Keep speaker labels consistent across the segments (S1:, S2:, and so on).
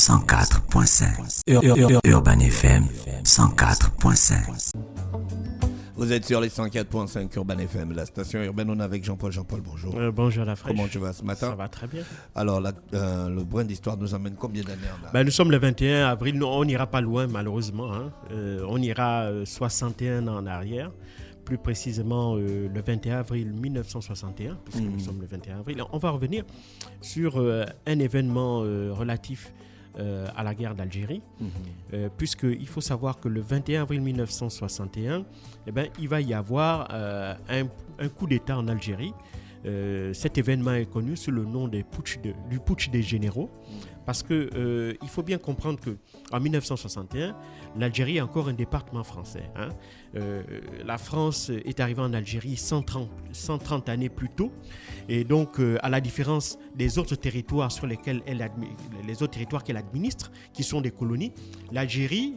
S1: 104.5. Urban FM 104.5.
S2: Vous êtes sur les 104.5 Urban FM, la station urbaine. On est avec Jean-Paul. Jean-Paul, bonjour.
S3: Bonjour à la fraîche.
S2: Comment tu vas ce matin?
S3: Ça va très bien.
S2: Alors, le brin d'histoire nous amène combien d'années en arrière?
S3: Nous sommes le 21 avril. Non, on n'ira pas loin, malheureusement. On ira 61 ans en arrière. Plus précisément le 21 avril 1961, puisque nous sommes le 21 avril. On va revenir sur un événement relatif à la guerre d'Algérie, puisqu'il faut savoir que le 21 avril 1961, il va y avoir un coup d'État en Algérie. Cet événement est connu sous le nom du putsch des généraux, parce qu'il faut bien comprendre qu'en 1961, l'Algérie est encore un département français. La France est arrivée en Algérie 130 années plus tôt, et donc à la différence des autres territoires sur lesquels les autres territoires qu'elle administre, qui sont des colonies, l'Algérie,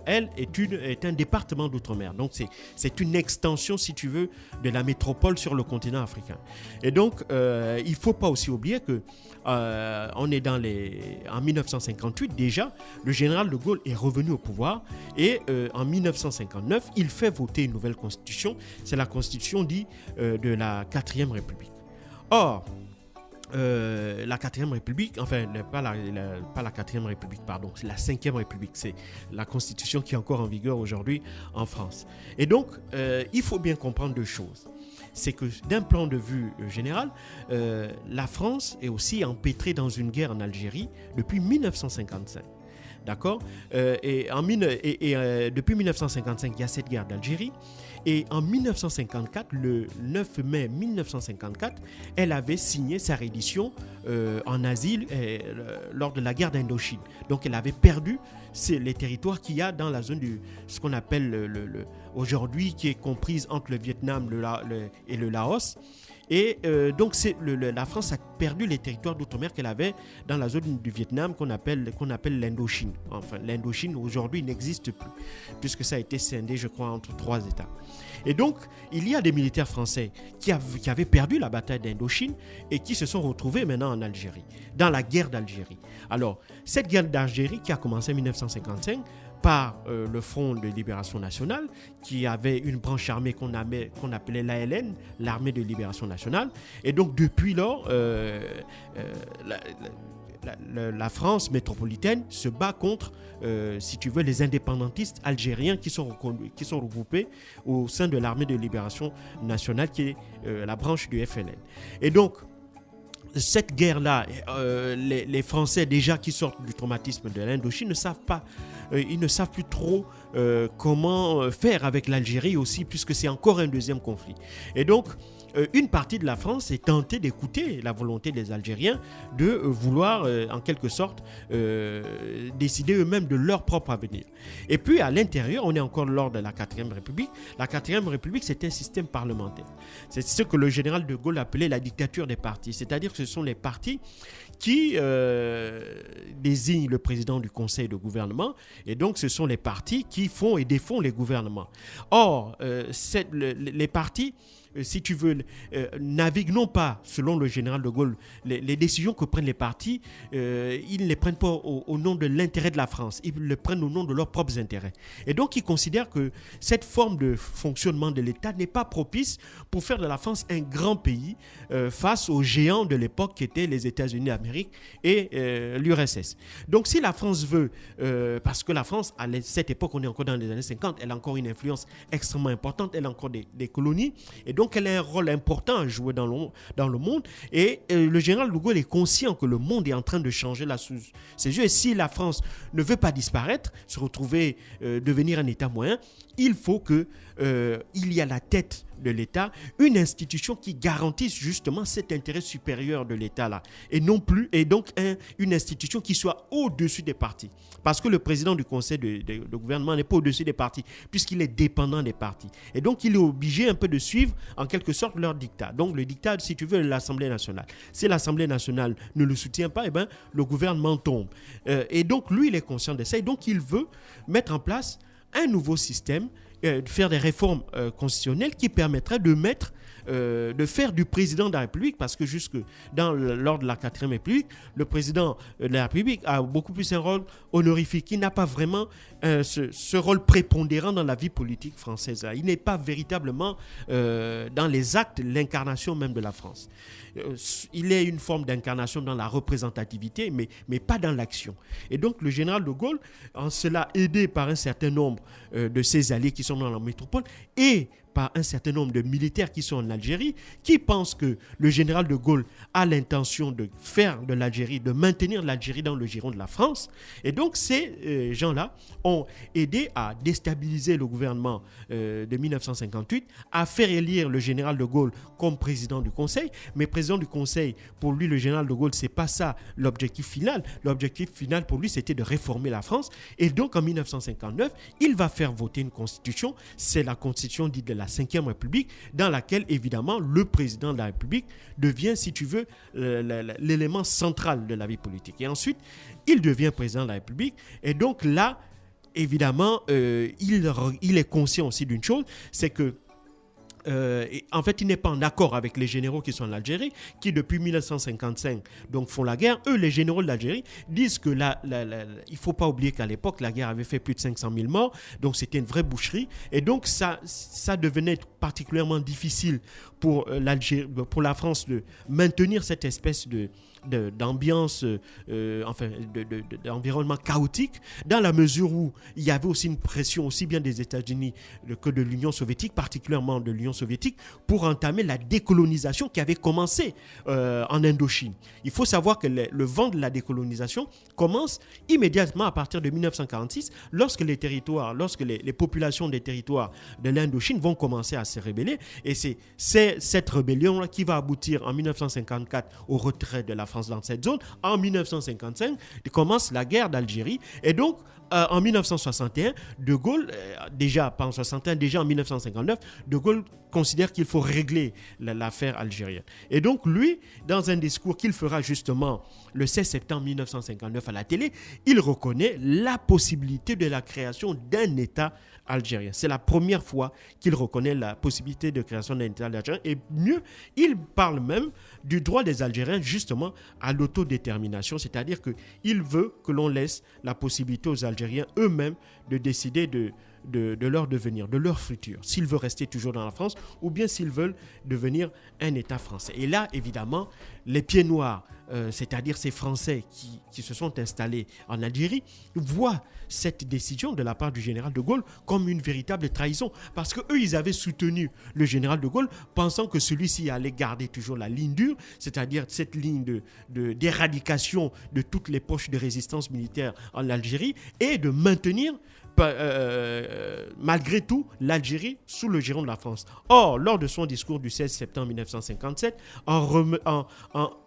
S3: elle, est un département d'outre-mer. Donc c'est une extension, si tu veux, de la métropole sur le continent africain. Et donc il ne faut pas aussi oublier que on est en 1958 déjà, le général de Gaulle est revenu au pouvoir, et en 1959, il fait voter une nouvelle constitution. C'est la constitution dite de la 4e République. Or, la 4e République, enfin, pas la 4e République, pardon, c'est la 5e République. C'est la constitution qui est encore en vigueur aujourd'hui en France. Et donc, il faut bien comprendre deux choses. C'est que d'un plan de vue général, la France est aussi empêtrée dans une guerre en Algérie depuis 1955. D'accord ? Depuis 1955, il y a cette guerre d'Algérie. Et en 1954, le 9 mai 1954, elle avait signé sa reddition en asile lors de la guerre d'Indochine. Donc elle avait perdu les territoires qu'il y a dans la zone de ce qu'on appelle aujourd'hui, qui est comprise entre le Vietnam et le Laos. Et donc la France a perdu les territoires d'outre-mer qu'elle avait dans la zone du Vietnam qu'on appelle l'Indochine. Enfin, l'Indochine aujourd'hui n'existe plus, puisque ça a été scindé, je crois, entre 3 États. Et donc, il y a des militaires français qui avaient perdu la bataille d'Indochine et qui se sont retrouvés maintenant en Algérie, dans la guerre d'Algérie. Alors, cette guerre d'Algérie qui a commencé en 1955 par le Front de Libération Nationale, qui avait une branche armée qu'on appelait l'ALN, l'Armée de Libération Nationale. Et donc, depuis lors, la France métropolitaine se bat contre, si tu veux, les indépendantistes algériens qui sont regroupés au sein de l'Armée de Libération Nationale, qui est la branche du FLN. Et donc, cette guerre-là, les Français déjà qui sortent du traumatisme de l'Indochine ne savent pas, ils ne savent plus trop comment faire avec l'Algérie aussi, puisque c'est encore un deuxième conflit. Et donc, une partie de la France est tentée d'écouter la volonté des Algériens de vouloir, en quelque sorte, décider eux-mêmes de leur propre avenir. Et puis, à l'intérieur, on est encore lors de la 4e République. La 4e République, c'est un système parlementaire. C'est ce que le général de Gaulle appelait la dictature des partis. C'est-à-dire que ce sont les partis qui désignent le président du conseil de gouvernement. Et donc, ce sont les partis qui font et défont les gouvernements. Or, les partis, si tu veux, naviguent non pas, selon le général de Gaulle, les décisions que prennent les partis, ils ne les prennent pas au nom de l'intérêt de la France, ils le prennent au nom de leurs propres intérêts. Et donc, ils considèrent que cette forme de fonctionnement de l'État n'est pas propice pour faire de la France un grand pays face aux géants de l'époque qui étaient les États-Unis d'Amérique et l'URSS. Donc, si la France veut, parce que la France, à cette époque, on est encore dans les années 50, elle a encore une influence extrêmement importante, elle a encore des colonies, et donc elle a un rôle important à jouer dans le monde. Et le général de Gaulle est conscient que le monde est en train de changer là sous ses yeux. Et si la France ne veut pas disparaître, se retrouver, devenir un État moyen, il faut qu'il y ait à la tête de l'État une institution qui garantisse justement cet intérêt supérieur de l'État-là. Et non plus, et donc une institution qui soit au-dessus des partis. Parce que le président du conseil de gouvernement n'est pas au-dessus des partis, puisqu'il est dépendant des partis. Et donc, il est obligé un peu de suivre, en quelque sorte, leur dictat. Donc, le dictat, si tu veux, de l'Assemblée nationale. Si l'Assemblée nationale ne le soutient pas, le gouvernement tombe. Et donc, lui, il est conscient de ça. Et donc, il veut mettre en place un nouveau système, faire des réformes constitutionnelles qui permettraient de mettre de faire du président de la République, parce que lors de la 4e République, le président de la République a beaucoup plus un rôle honorifique. Il n'a pas vraiment ce rôle prépondérant dans la vie politique française. Il n'est pas véritablement dans les actes l'incarnation même de la France. Il est une forme d'incarnation dans la représentativité, mais pas dans l'action. Et donc le général de Gaulle, en cela aidé par un certain nombre de ses alliés qui sont dans la métropole et par un certain nombre de militaires qui sont en Algérie, qui pensent que le général de Gaulle a l'intention de faire de l'Algérie, de maintenir l'Algérie dans le giron de la France. Et donc ces gens-là ont aidé à déstabiliser le gouvernement de 1958, à faire élire le général de Gaulle comme président du Conseil. Mais président du Conseil, pour lui, le général de Gaulle, c'est pas ça l'objectif final. L'objectif final pour lui, c'était de réformer la France. Et donc en 1959, il va faire voter une constitution. C'est la constitution dite de la 5e République, dans laquelle, évidemment, le président de la République devient, si tu veux, l'élément central de la vie politique. Et ensuite, il devient président de la République. Et donc là, évidemment, il est conscient aussi d'une chose, c'est que en fait, il n'est pas en accord avec les généraux qui sont en Algérie, qui depuis 1955 donc, font la guerre. Eux, les généraux de l'Algérie, disent que il ne faut pas oublier qu'à l'époque, la guerre avait fait plus de 500 000 morts, donc c'était une vraie boucherie. Et donc, ça devenait particulièrement difficile pour la France de maintenir cette espèce d'ambiance, d'environnement chaotique, dans la mesure où il y avait aussi une pression aussi bien des États-Unis que de l'Union soviétique, particulièrement de l'Union soviétique, pour entamer la décolonisation qui avait commencé en Indochine. Il faut savoir que le vent de la décolonisation commence immédiatement à partir de 1946, lorsque les populations des territoires de l'Indochine vont commencer à se rebeller. Et c'est cette rébellion qui va aboutir en 1954 au retrait de la France dans cette zone. En 1955, commence la guerre d'Algérie. Et donc, en 1961, De Gaulle, déjà en 1959, De Gaulle considère qu'il faut régler l'affaire algérienne. Et donc, lui, dans un discours qu'il fera justement le 16 septembre 1959 à la télé, il reconnaît la possibilité de la création d'un État algérien. C'est la première fois qu'il reconnaît la possibilité de création d'un État algérien. Et mieux, il parle même du droit des Algériens justement à l'autodétermination, c'est-à-dire qu'il veut que l'on laisse la possibilité aux Algériens eux-mêmes de décider de leur devenir, de leur futur, s'ils veulent rester toujours dans la France ou bien s'ils veulent devenir un État français. Et là, évidemment, les pieds noirs, c'est-à-dire ces Français qui se sont installés en Algérie, voient cette décision de la part du général de Gaulle comme une véritable trahison, parce qu'eux, ils avaient soutenu le général de Gaulle pensant que celui-ci allait garder toujours la ligne dure, c'est-à-dire cette ligne d'éradication de toutes les poches de résistance militaire en Algérie et de maintenir malgré tout l'Algérie sous le giron de la France. Or, lors de son discours du 16 septembre 1957, en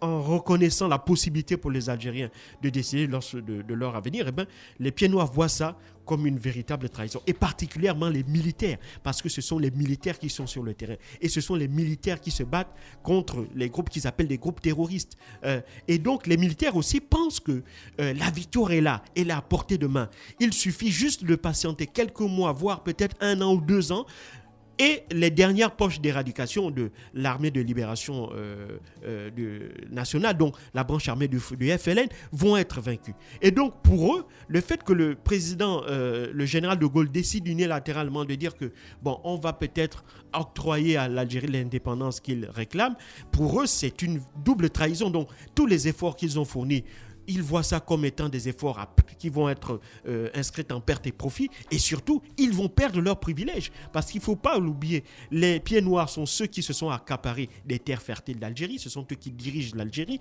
S3: reconnaissant la possibilité pour les Algériens de décider de leur avenir, les pieds noirs voient ça comme une véritable trahison, et particulièrement les militaires, parce que ce sont les militaires qui sont sur le terrain, et ce sont les militaires qui se battent contre les groupes qu'ils appellent des groupes terroristes. Et donc les militaires aussi pensent que la victoire est là, elle est à portée de main. Il suffit juste de patienter quelques mois, voire peut-être 1 an ou 2 ans, et les dernières poches d'éradication de l'armée de libération nationale, donc la branche armée du FLN, vont être vaincues. Et donc pour eux, le fait que le président, le général de Gaulle décide unilatéralement de dire que on va peut-être octroyer à l'Algérie l'indépendance qu'il réclame, pour eux c'est une double trahison. Donc tous les efforts qu'ils ont fournis, ils voient ça comme étant des efforts qui vont être inscrits en perte et profit, et surtout, ils vont perdre leurs privilèges, parce qu'il ne faut pas l'oublier, les pieds noirs sont ceux qui se sont accaparés des terres fertiles d'Algérie, ce sont eux qui dirigent l'Algérie,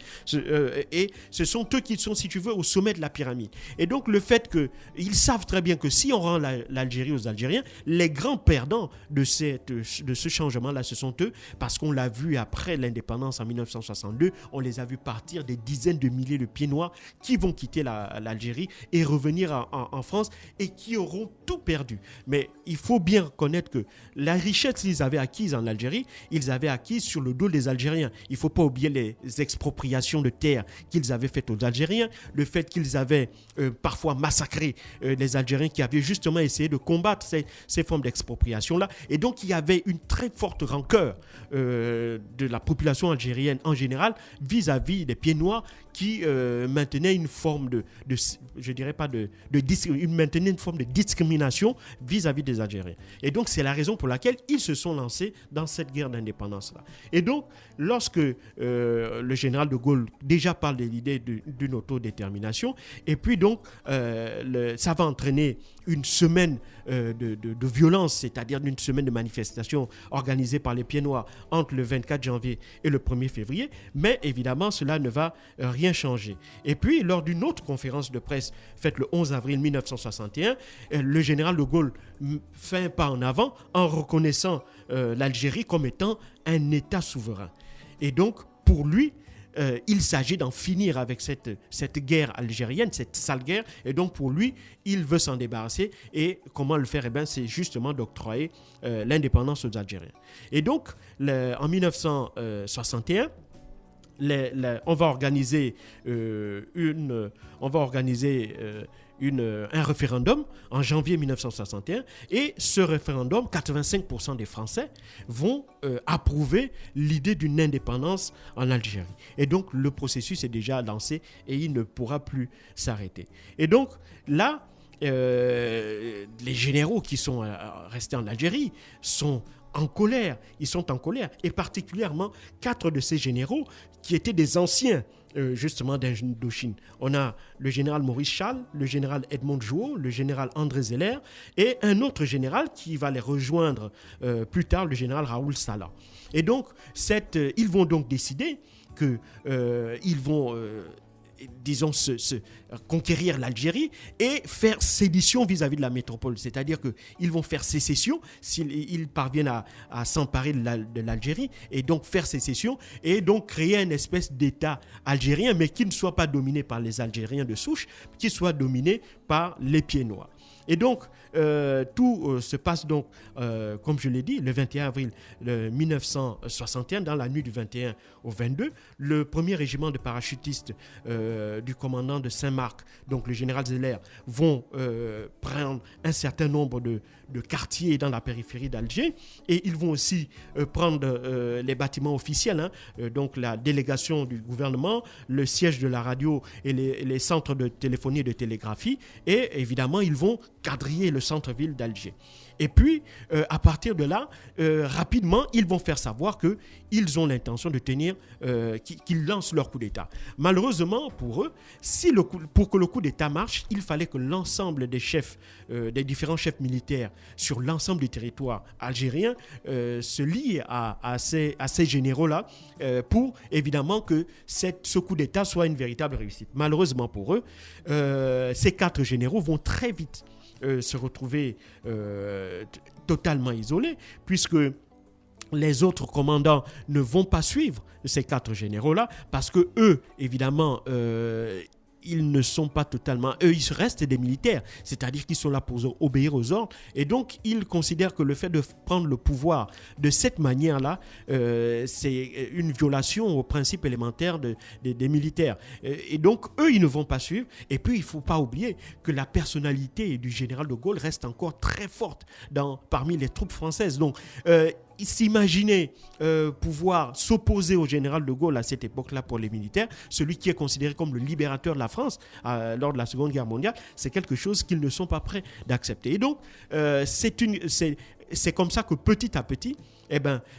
S3: et ce sont eux qui sont, si tu veux, au sommet de la pyramide. Et donc, le fait qu'ils savent très bien que si on rend l'Algérie aux Algériens, les grands perdants de ce changement-là, ce sont eux, parce qu'on l'a vu après l'indépendance en 1962, on les a vus partir des dizaines de milliers de pieds noirs qui vont quitter l'Algérie et revenir en France et qui auront tout perdu. Mais il faut bien reconnaître que la richesse qu'ils avaient acquise en Algérie, ils avaient acquise sur le dos des Algériens. Il ne faut pas oublier les expropriations de terres qu'ils avaient faites aux Algériens, le fait qu'ils avaient parfois massacré les Algériens qui avaient justement essayé de combattre ces formes d'expropriation-là. Et donc, il y avait une très forte rancœur de la population algérienne en général vis-à-vis des pieds noirs qui maintenaient une forme je dirais pas maintenaient une forme de discrimination vis-à-vis des Algériens. Et donc, c'est la raison pour laquelle ils se sont lancés dans cette guerre d'indépendance-là. Et donc, lorsque le général de Gaulle déjà parle de l'idée d'une autodétermination, et puis donc, ça va entraîner une semaine de violence, c'est-à-dire une semaine de manifestations organisées par les Pieds Noirs entre le 24 janvier et le 1er février, mais évidemment, cela ne va rien changer. Et puis, lors d'une autre conférence de presse faite le 11 avril 1961, le général de Gaulle fait un pas en avant en reconnaissant l'Algérie comme étant un État souverain. Et donc, pour lui, il s'agit d'en finir avec cette guerre algérienne, cette sale guerre. Et donc, pour lui, il veut s'en débarrasser. Et comment le faire? C'est justement d'octroyer l'indépendance aux Algériens. Et donc, en 1961, on va organiser un référendum en janvier 1961 et ce référendum, 85% des Français vont approuver l'idée d'une indépendance en Algérie. Et donc, le processus est déjà lancé et il ne pourra plus s'arrêter. Et donc, là, les généraux qui sont restés en Algérie sont en colère. Ils sont en colère. Et particulièrement, 4 de ces généraux qui étaient des anciens justement d'Indochine. On a le général Maurice Charles, le général Edmond Jouot, le général André Zeller et un autre général qui va les rejoindre plus tard, le général Raoul Salah. Et donc, ils vont donc décider qu'ils vont conquérir l'Algérie et faire sédition vis-à-vis de la métropole. C'est-à-dire qu'ils vont faire sécession s'ils parviennent à s'emparer de l'Algérie et donc faire sécession et donc créer une espèce d'État algérien mais qui ne soit pas dominé par les Algériens de souche, qui soit dominé par les Pieds Noirs. Et donc, tout se passe donc, comme je l'ai dit, le 21 avril 1961, dans la nuit du 21 au 22, le premier régiment de parachutistes du commandant de Saint-Marc, donc le général Zeller, vont prendre un certain nombre de quartiers dans la périphérie d'Alger et ils vont aussi prendre les bâtiments officiels, donc la délégation du gouvernement, le siège de la radio et les centres de téléphonie et de télégraphie et évidemment ils vont quadriller le centre-ville d'Alger. Et puis, à partir de là, rapidement, ils vont faire savoir qu'ils ont l'intention de qu'ils lancent leur coup d'État. Malheureusement pour eux, pour que le coup d'État marche, il fallait que l'ensemble des chefs, des différents chefs militaires sur l'ensemble du territoire algérien se lient à ces généraux-là pour évidemment que ce coup d'État soit une véritable réussite. Malheureusement pour eux, ces 4 généraux vont très vite se retrouver totalement isolés, puisque les autres commandants ne vont pas suivre ces 4 généraux-là, parce que eux, évidemment, ils ne sont pas totalement... Eux, ils restent des militaires, c'est-à-dire qu'ils sont là pour obéir aux ordres. Et donc, ils considèrent que le fait de prendre le pouvoir de cette manière-là, c'est une violation aux principes élémentaires des militaires. Et donc, eux, ils ne vont pas suivre. Et puis, il ne faut pas oublier que la personnalité du général de Gaulle reste encore très forte parmi les troupes françaises. Donc, s'imaginer pouvoir s'opposer au général de Gaulle à cette époque-là pour les militaires, celui qui est considéré comme le libérateur de la France lors de la Seconde Guerre mondiale, c'est quelque chose qu'ils ne sont pas prêts d'accepter. Et donc, c'est comme ça que petit à petit,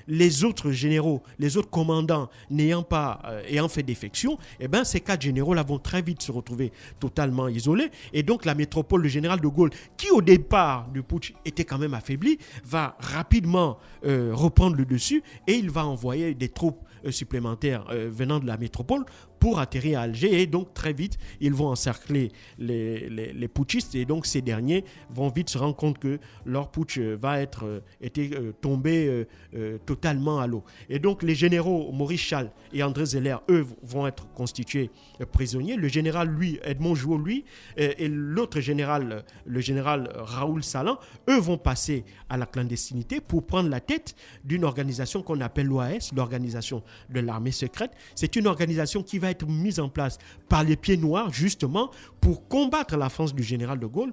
S3: les autres généraux, les autres commandants ayant fait défection, ces 4 généraux-là vont très vite se retrouver totalement isolés. Et donc, la métropole, le général de Gaulle, qui au départ du putsch était quand même affaibli, va rapidement reprendre le dessus et il va envoyer des troupes supplémentaires venant de la métropole pour atterrir à Alger. Et donc, très vite, ils vont encercler les putschistes. Et donc, ces derniers vont vite se rendre compte que leur putsch va était tombé totalement à l'eau. Et donc, les généraux Maurice Chal et André Zeller, eux, vont être constitués prisonniers. Le général, lui, Edmond Jouot, lui, et l'autre général, le général Raoul Salan, eux vont passer à la clandestinité pour prendre la tête d'une organisation qu'on appelle l'OAS, l'organisation de l'armée secrète. C'est une organisation qui va être mise en place par les Pieds Noirs, justement, pour combattre la France du général de Gaulle,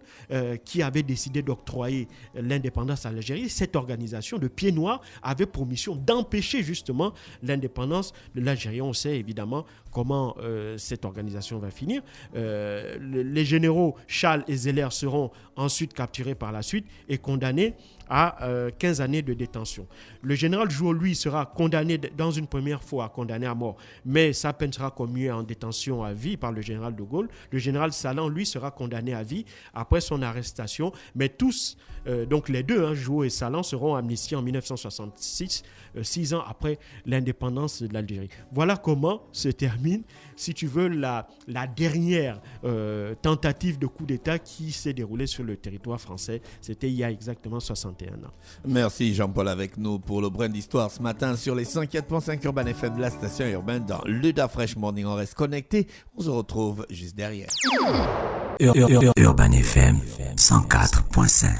S3: qui avait décidé d'octroyer l'indépendance à l'Algérie. Cette organisation de Pieds Noirs avait pour mission d'empêcher justement l'indépendance de l'Algérie. On sait évidemment comment cette organisation va finir. Les généraux Chal et Zeller seront ensuite capturés par la suite et condamnés à 15 années de détention. Le général Jouot, lui, sera condamné dans une première fois, condamné à mort, mais sa peine sera commuée en détention à vie par le général de Gaulle. Le général Salan, lui, sera condamné à vie après son arrestation, mais tous, donc les deux, Jouot et Salan, seront amnistiés en 1966, 6 ans après l'indépendance de l'Algérie. Voilà comment se termine, si tu veux, la dernière tentative de coup d'État qui s'est déroulée sur le territoire français. C'était il y a exactement 61 ans.
S2: Merci Jean-Paul avec nous pour le brin d'histoire ce matin sur les 104.5 Urban FM, la station urbaine dans Luda Fresh Morning. On reste connecté, on se retrouve juste derrière.
S1: Urban FM 104.5.